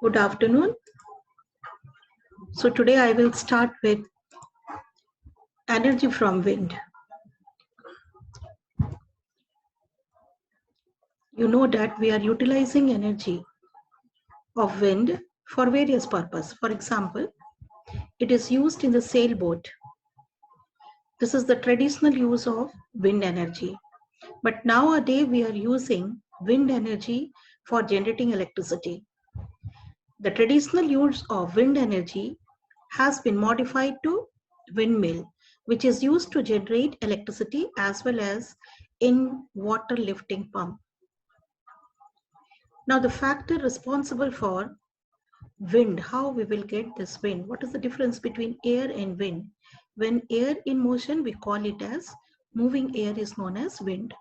Good afternoon. So today I will start with energy from wind. You know that we are utilizing energy of wind for various purposes. For example, it is used in the sailboat. This is the traditional use of wind energy. But nowadays we are using wind energy for generating electricity. The traditional use of wind energy has been modified to windmill, which is used to generate electricity as well as in water lifting pump. Now the factor responsible for wind, how we will get this wind? What is the difference between air and wind? When air in motion, we call it as moving air is known as wind.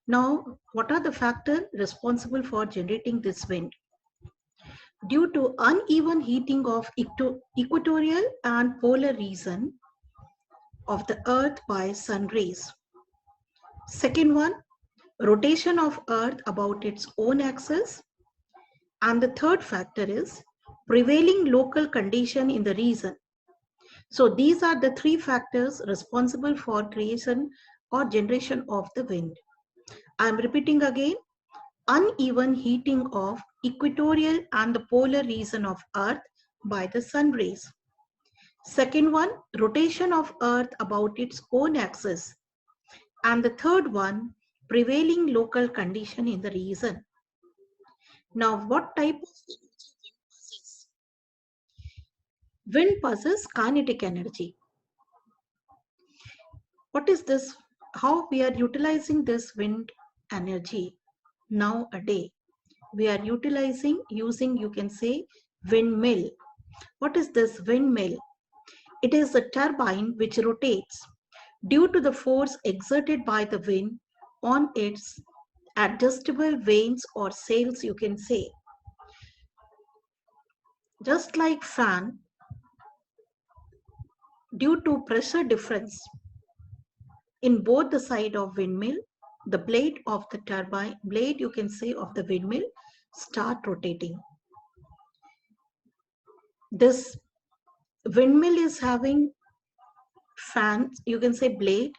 Now, what are the factors responsible for generating this wind? Due to uneven heating of equatorial and polar region of the earth by sun rays. Second one, rotation of earth about its own axis. And the third factor is prevailing local condition in the region. So these are the three factors responsible for creation or generation of the wind. I am repeating again, uneven heating of equatorial and the polar region of earth by the sun rays. Second one, rotation of earth about its own axis. And the third one, prevailing local condition in the region. Now, what type of wind possesses kinetic energy? What is this? How we are utilizing this wind energy nowadays? We are utilizing using, you can say, windmill. What is this windmill? It is a turbine which rotates due to the force exerted by the wind on its adjustable vanes or sails, you can say. Just like fan, due to pressure difference in both the side of windmill, the blade of the turbine, blade you can say of the windmill, start rotating. This windmill is having fans, you can say blade,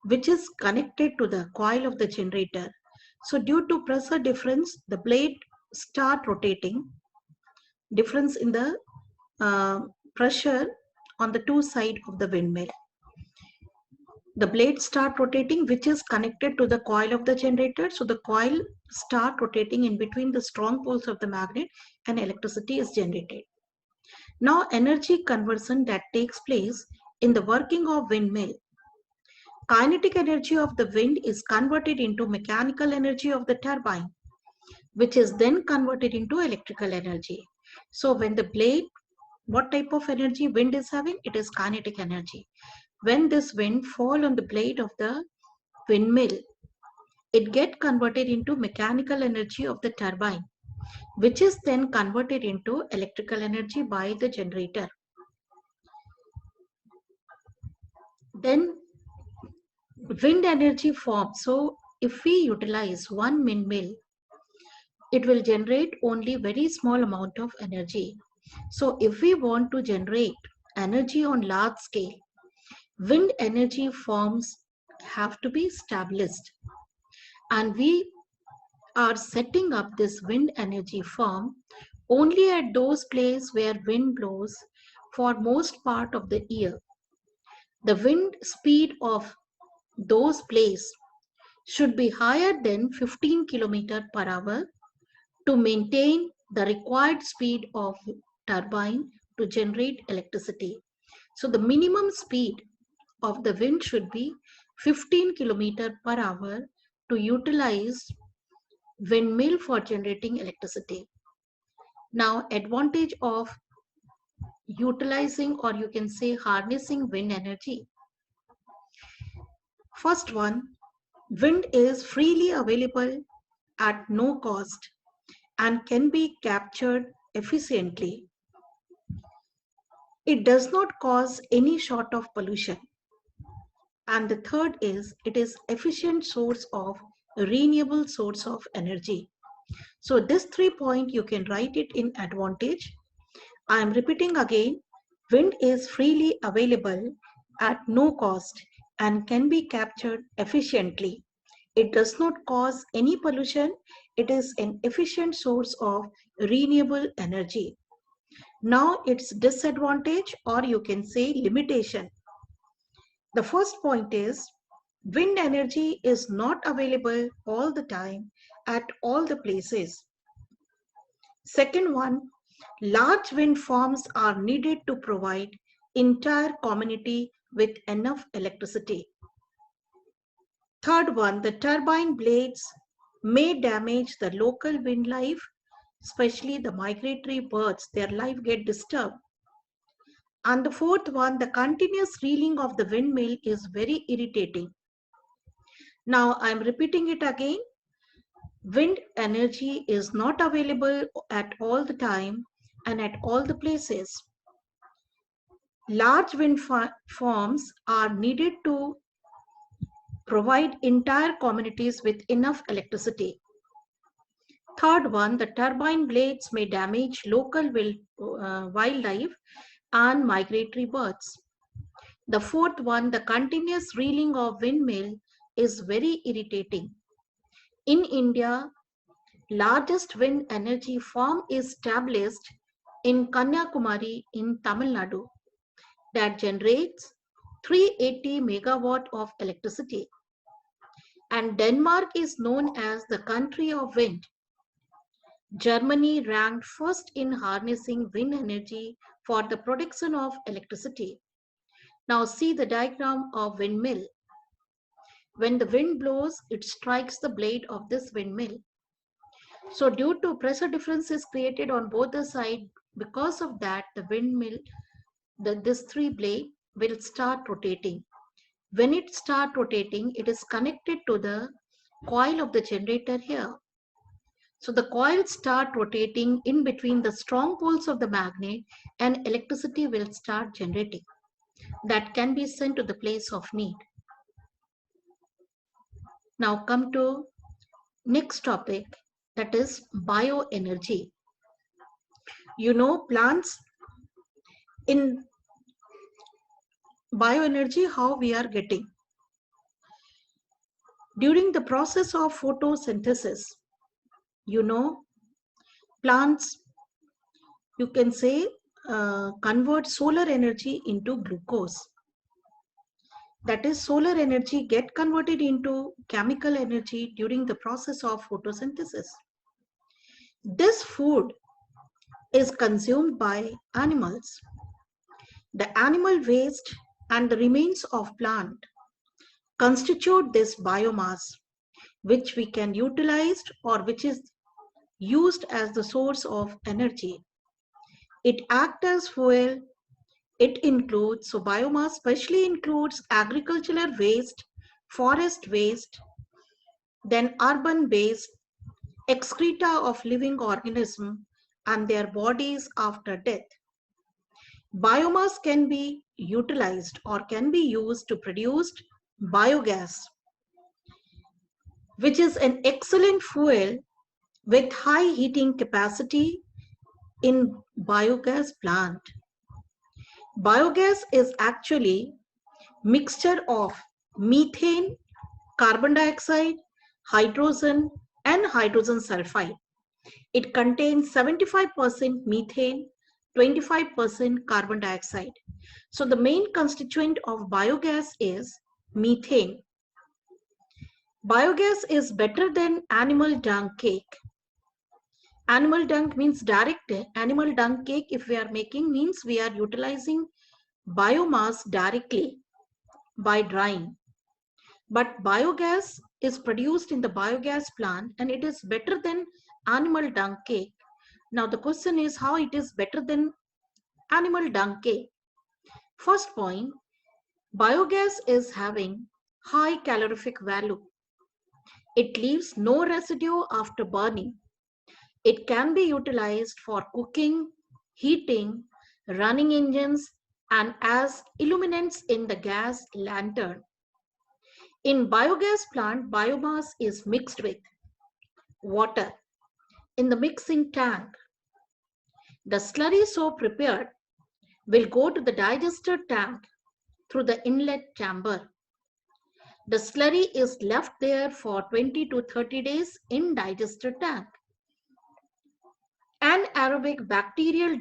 which is connected to the coil of the generator. So due to pressure difference, the blade start rotating, difference in the pressure on the two sides of the windmill. The blade start rotating, which is connected to the coil of the generator. So the coil start rotating in between the strong poles of the magnet and electricity is generated. Now energy conversion that takes place in the working of windmill. Kinetic energy of the wind is converted into mechanical energy of the turbine, which is then converted into electrical energy. So when the blade, what type of energy wind is having? It is kinetic energy. When this wind fall on the blade of the windmill, it get converted into mechanical energy of the turbine, which is then converted into electrical energy by the generator. Then wind energy forms. So if we utilize one windmill, it will generate only very small amount of energy. So if we want to generate energy on large scale, wind energy forms have to be established. And we are setting up this wind energy farm only at those places where wind blows for most part of the year. The wind speed of those places should be higher than 15 km per hour to maintain the required speed of turbine to generate electricity. So the minimum speed of the wind should be 15 km per hour to utilize windmill for generating electricity. Now, advantage of utilizing, or you can say harnessing wind energy. First one, wind is freely available at no cost and can be captured efficiently. It does not cause any sort of pollution. And the third is, it is efficient source of renewable source of energy. So this 3 point you can write it in advantage. I am repeating again, wind is freely available at no cost and can be captured efficiently. It does not cause any pollution. It is an efficient source of renewable energy. Now its disadvantage, or you can say limitation. The first point is wind energy is not available all the time at all the places. Second one, large wind farms are needed to provide entire community with enough electricity. Third one, the turbine blades may damage the local wind life, especially the migratory birds, their life get disturbed. And the fourth one, the continuous reeling of the windmill is very irritating. Now I'm repeating it again. Wind energy is not available at all the time and at all the places. Large wind farms are needed to provide entire communities with enough electricity. Third one, the turbine blades may damage local wildlife and migratory birds. The fourth one, the continuous reeling of windmill is very irritating. In India, largest wind energy farm is established in Kanyakumari in Tamil Nadu that generates 380 megawatt of electricity. And Denmark is known as the country of wind. Germany ranked first in harnessing wind energy for the production of electricity. Now see the diagram of windmill. When the wind blows, it strikes the blade of this windmill. So due to pressure differences created on both the sides, because of that, the windmill, this three blade will start rotating. When it starts rotating, it is connected to the coil of the generator here. So the coils start rotating in between the strong poles of the magnet and electricity will start generating. That can be sent to the place of need. Now come to next topic, that is bioenergy. You know, plants in bioenergy, how we are getting. During the process of photosynthesis, you know, plants, you can say, convert solar energy into glucose. That is, solar energy get converted into chemical energy during the process of photosynthesis. This food is consumed by animals. The animal waste and the remains of plant constitute this biomass, which we can utilize or which is used as the source of energy. It acts as fuel. It includes, so biomass especially includes agricultural waste, forest waste, then urban waste, excreta of living organisms and their bodies after death. Biomass can be utilized or can be used to produce biogas, which is an excellent fuel with high heating capacity in biogas plant. Biogas is actually mixture of methane, carbon dioxide, hydrogen and hydrogen sulfide. It contains 75% methane, 25% carbon dioxide. So the main constituent of biogas is methane. Biogas is better than animal dung cake. Animal dung means direct animal dung cake. If we are making, means we are utilizing biomass directly by drying. But biogas is produced in the biogas plant and it is better than animal dung cake. Now the question is how it is better than animal dung cake. First point, biogas is having high calorific value. It leaves no residue after burning. It can be utilized for cooking, heating, running engines, and as illuminants in the gas lantern. In biogas plant, biomass is mixed with water. in the mixing tank. The slurry so prepared will go to the digester tank through the inlet chamber. The slurry is left there for 20 to 30 days in digester tank. Anaerobic bacterial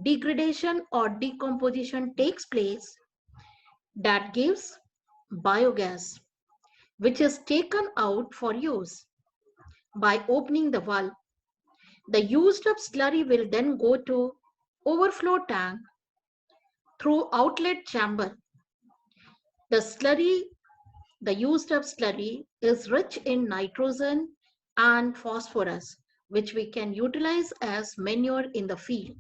degradation or decomposition takes place that gives biogas, which is taken out for use. By opening the valve, the used up slurry will then go to overflow tank through outlet chamber. The used up slurry is rich in nitrogen and phosphorus, which we can utilize as manure in the field.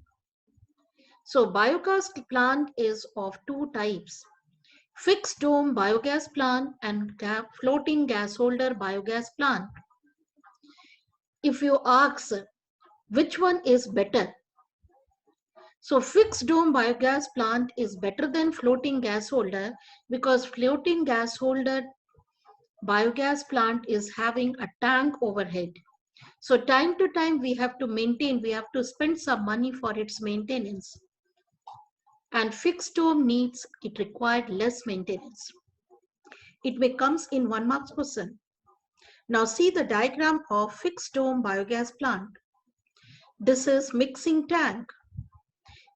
So biogas plant is of two types: fixed dome biogas plant and floating gas holder biogas plant. If you ask which one is better, so fixed dome biogas plant is better than floating gas holder, because floating gas holder biogas plant is having a tank overhead. So time to time we have to spend some money for its maintenance. And fixed dome it required less maintenance. It becomes in 1 mark question. Now see the diagram of fixed dome biogas plant. This is mixing tank.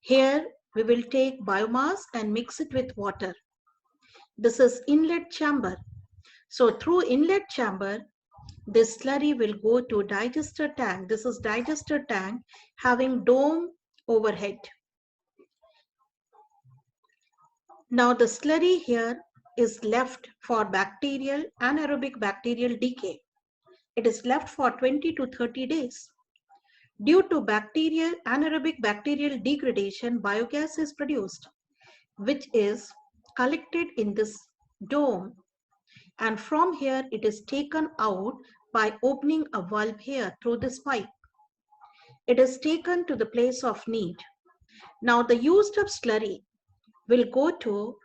Here we will take biomass and mix it with water. This is inlet chamber. So through inlet chamber, this slurry will go to digester tank. This is digester tank having dome overhead. Now the slurry here is left for anaerobic bacterial decay. It is left for 20 to 30 days. Due to anaerobic bacterial degradation, biogas is produced, which is collected in this dome. And from here, it is taken out by opening a valve here through this pipe. It is taken to the place of need. Now the used up slurry will go to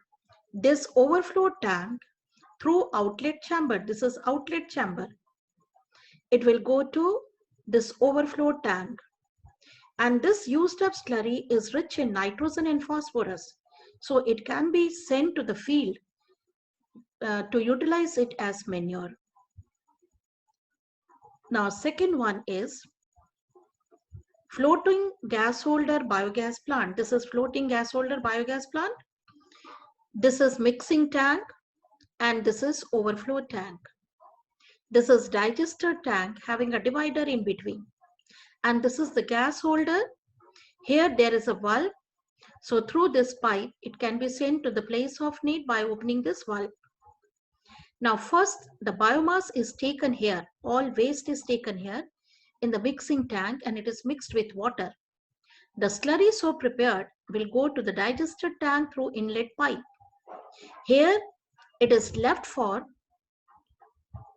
this overflow tank through outlet chamber. This is outlet chamber. It will go to this overflow tank. And this used up slurry is rich in nitrogen and phosphorus. So it can be sent to the field to utilize it as manure. Now second one is floating gas holder biogas plant. This is floating gas holder biogas plant. This is mixing tank and this is overflow tank. This is digester tank having a divider in between. And this is the gas holder. Here there is a valve. So through this pipe, it can be sent to the place of need by opening this valve. Now first, the biomass is taken here. All waste is taken here in the mixing tank and it is mixed with water. The slurry so prepared will go to the digester tank through inlet pipe. Here it is left for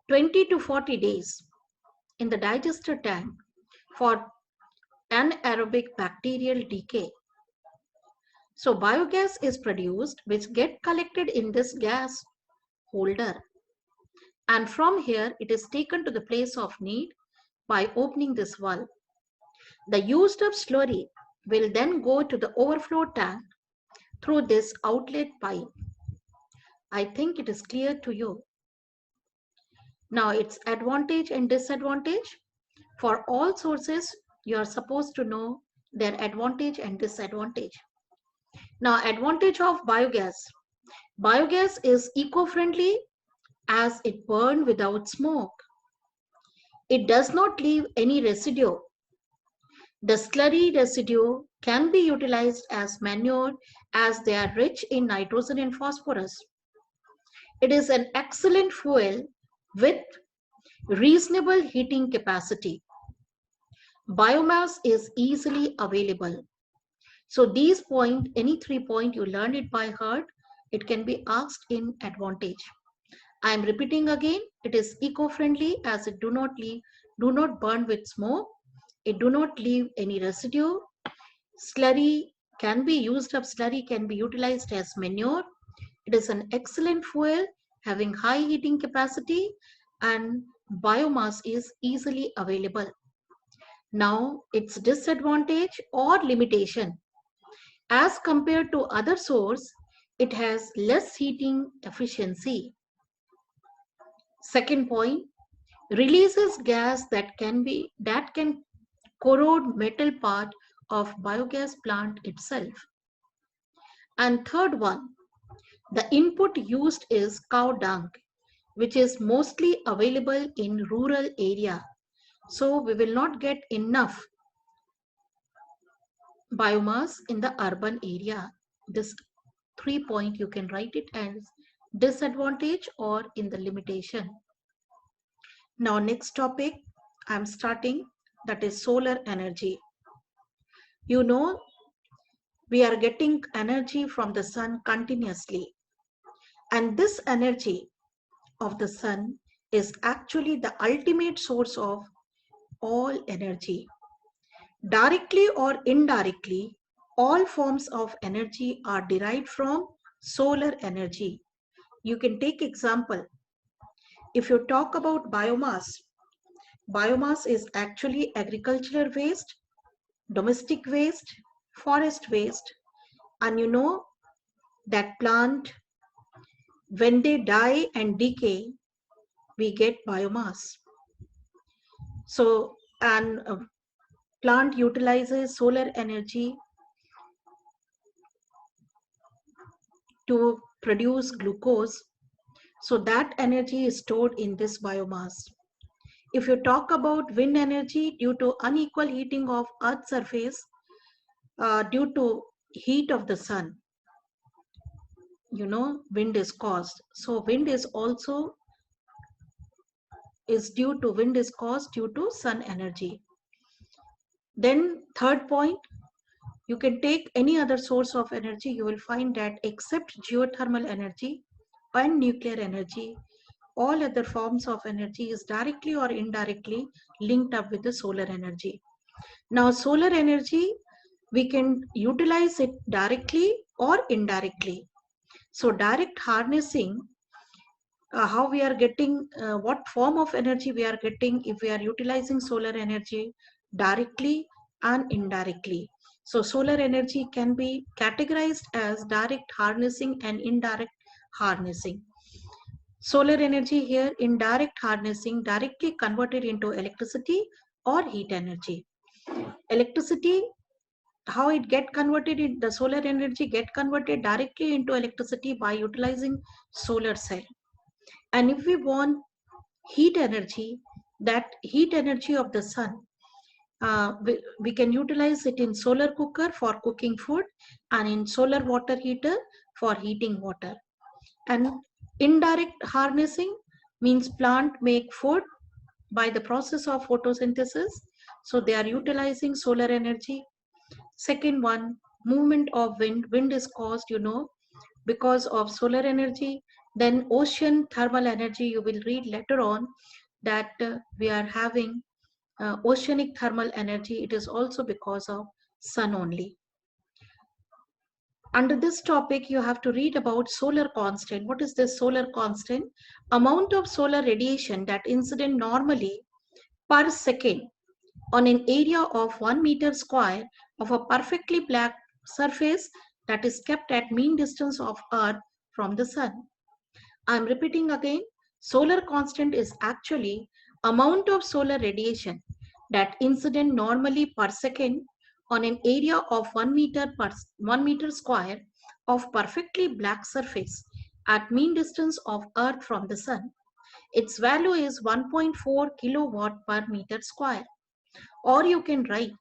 20 to 40 days in the digester tank for anaerobic bacterial decay. So biogas is produced which get collected in this gas holder. And from here it is taken to the place of need by opening this valve. The used up slurry will then go to the overflow tank through this outlet pipe. I think it is clear to you. Now its advantage and disadvantage. For all sources, you are supposed to know their advantage and disadvantage. Now advantage of biogas. Biogas is eco-friendly as it burns without smoke. It does not leave any residue. The slurry residue can be utilized as manure as they are rich in nitrogen and phosphorus. It is an excellent fuel with reasonable heating capacity. Biomass is easily available. So these points, any 3 points, you learn it by heart. It can be asked in advantage. I am repeating again, it is eco-friendly as it do not burn with smoke. It do not leave any residue. Slurry can be utilized as manure. It is an excellent fuel having high heating capacity and biomass is easily available. Now, its disadvantage or limitation. As compared to other source, it has less heating efficiency. Second point, releases gas that can corrode metal part of biogas plant itself. And third one, the input used is cow dung, which is mostly available in rural area. So we will not get enough biomass in the urban area. This 3 point you can write it as disadvantage or in the limitation. Now next topic I'm starting, that is solar energy. You know, we are getting energy from the sun continuously, and this energy of the sun is actually the ultimate source of all energy. Directly or indirectly, all forms of energy are derived from solar energy. You can take example. If you talk about biomass, biomass is actually agricultural waste, domestic waste, forest waste, and you know that plant, when they die and decay, we get biomass. So, and plant utilizes solar energy to produce glucose. So that energy is stored in this biomass. If you talk about wind energy, due to unequal heating of Earth's surface, due to heat of the sun, you know, wind is caused. So wind is caused due to sun energy. Then third point, you can take any other source of energy. You will find that except geothermal energy and nuclear energy, all other forms of energy is directly or indirectly linked up with the solar energy. Now, solar energy, we can utilize it directly or indirectly. So, direct harnessing, how we are getting, what form of energy we are getting if we are utilizing solar energy directly and indirectly. So, solar energy can be categorized as direct harnessing and indirect harnessing. Solar energy here in direct harnessing directly converted into electricity or heat energy. Electricity, how it get converted, the solar energy get converted directly into electricity by utilizing solar cell. And if we want heat energy, that heat energy of the sun, we can utilize it in solar cooker for cooking food and in solar water heater for heating water. And indirect harnessing means plant make food by the process of photosynthesis. So they are utilizing solar energy. Second one, movement of wind. Wind is caused, you know, because of solar energy. Then ocean thermal energy, you will read later on that we are having oceanic thermal energy. It is also because of sun only. Under this topic, you have to read about solar constant. What is this solar constant? Amount of solar radiation that incident normally per second on an area of 1 meter square of a perfectly black surface that is kept at mean distance of Earth from the sun. I am repeating again, solar constant is actually amount of solar radiation that incident normally per second on an area of 1 meter per 1 meter square of perfectly black surface at mean distance of Earth from the sun. Its value is 1.4 kilowatt per meter square. Or you can write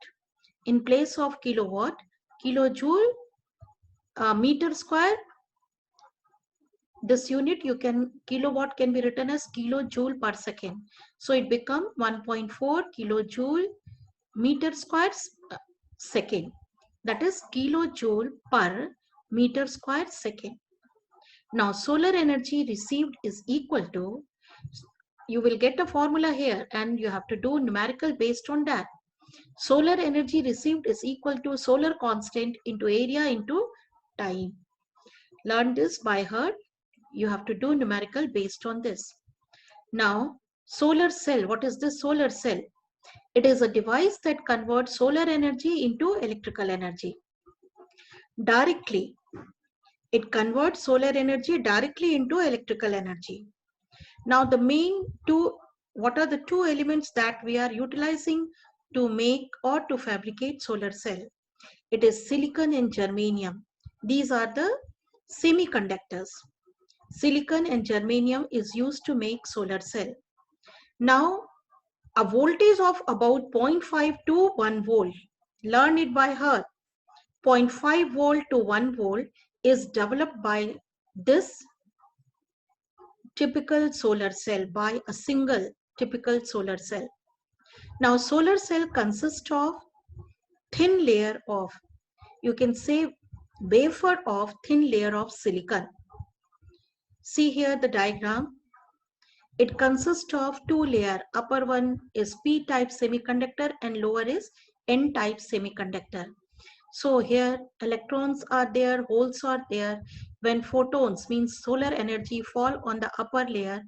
in place of kilowatt, kilojoule meter square. This unit kilowatt can be written as kilojoule per second. So it become 1.4 kilojoule meter square second. That is kilojoule per meter square second. Now solar energy received is equal to, you will get a formula here and you have to do numerical based on that. Solar energy received is equal to solar constant into area into time. Learn this by heart. You have to do numerical based on this. Now, solar cell. What is this solar cell? It is a device that converts solar energy into electrical energy directly. It converts solar energy directly into electrical energy. Now what are the two elements that we are utilizing to make or to fabricate solar cell? It is silicon and germanium. These are the semiconductors. Silicon and germanium is used to make solar cell. Now, a voltage of about 0.5 to 1 volt, learn it by heart. 0.5 volt to 1 volt is developed by this typical solar cell, by a single typical solar cell. Now, solar cell consists of thin layer of, you can say, wafer of thin layer of silicon. See here the diagram. It consists of two layers. Upper one is p-type semiconductor and lower is n-type semiconductor. So here electrons are there, holes are there. When photons, means solar energy, fall on the upper layer,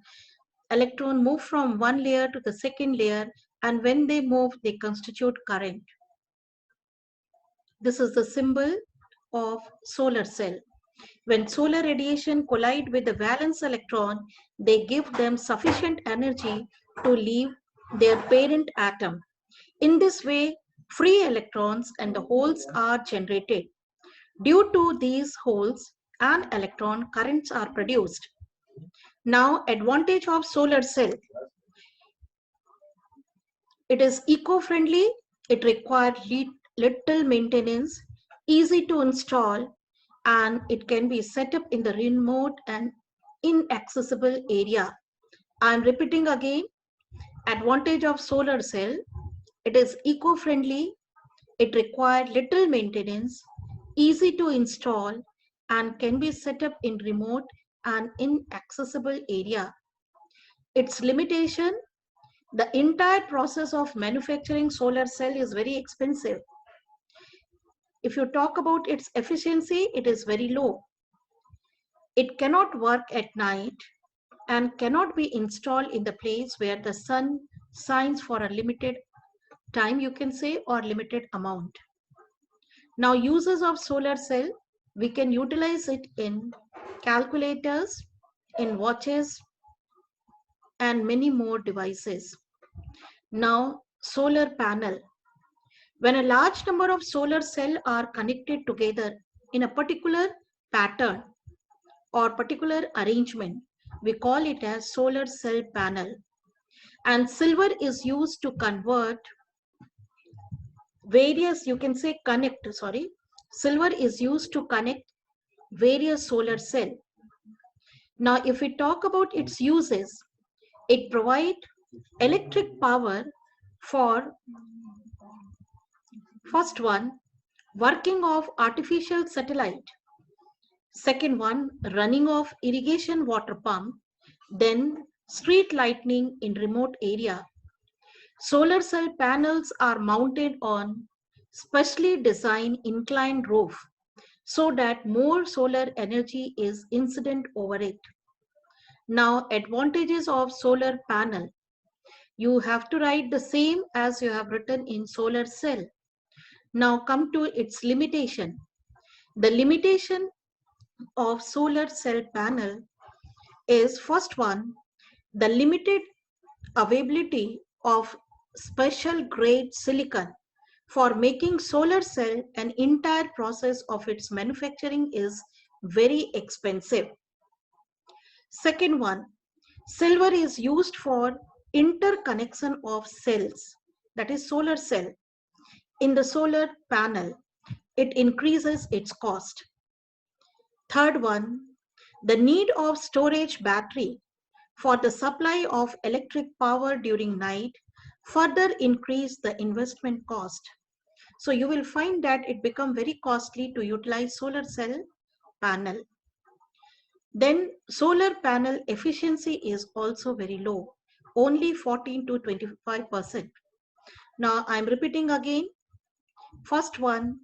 electron move from one layer to the second layer, and when they move, they constitute current. This is the symbol of solar cell. When solar radiation collide with the valence electron, they give them sufficient energy to leave their parent atom. In this way, free electrons and the holes are generated. Due to these holes and electron, currents are produced. Now, advantage of solar cell. It is eco-friendly, it requires little maintenance, easy to install, and it can be set up in the remote and inaccessible area. I am repeating again, advantage of solar cell. It is eco-friendly, it requires little maintenance, easy to install, and can be set up in remote and inaccessible area. Its limitation, the entire process of manufacturing solar cell is very expensive. If you talk about its efficiency, it is very low. It cannot work at night and cannot be installed in the place where the sun shines for a limited time, you can say, or limited amount. Now, uses of solar cell, we can utilize it in calculators, in watches, and many more devices. Now, solar panel. When a large number of solar cells are connected together in a particular pattern or particular arrangement, we call it as solar cell panel. And silver is used to convert various, you can say silver is used to connect various solar cells. Now, if we talk about its uses, it provides electric power for, first one, working of artificial satellite. Second one, running of irrigation water pump. Then street lighting in remote area. Solar cell panels are mounted on specially designed inclined roof so that more solar energy is incident over it. Now, advantages of solar panel. You have to write the same as you have written in solar cell. Now come to its limitation. The limitation of solar cell panel is, first one, the limited availability of special grade silicon for making solar cell. An entire process of its manufacturing is very expensive. Second one, silver is used for interconnection of cells, that is solar cell, in the solar panel. It increases its cost. Third one, the need of storage battery for the supply of electric power during night further increase the investment cost. So you will find that it become very costly to utilize solar cell panel. Then solar panel efficiency is also very low, only 14 to 25%. Now I'm repeating again. First one,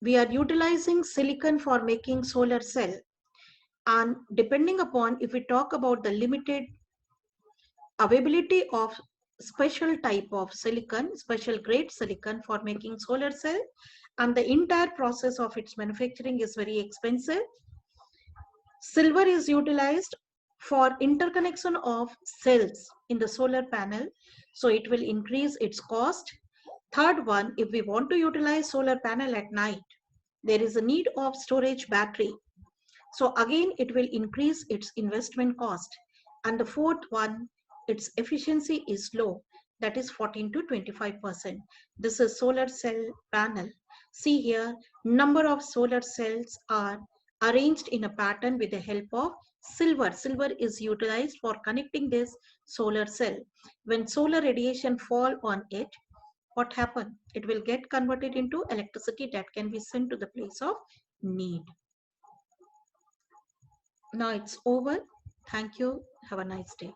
we are utilizing silicon for making solar cell. And depending upon, if we talk about the limited availability of special type of silicon, special grade silicon for making solar cell, and the entire process of its manufacturing is very expensive. Silver is utilized for interconnection of cells in the solar panel, so it will increase its cost. Third one, if we want to utilize solar panel at night, there is a need of storage battery. So again, it will increase its investment cost. And the fourth one, its efficiency is low, that is 14 to 25%. This is solar cell panel. See here, number of solar cells are arranged in a pattern with the help of silver. Silver is utilized for connecting this solar cell. When solar radiation fall on it, what happen? It will get converted into electricity that can be sent to the place of need. Now it's over. Thank you. Have a nice day.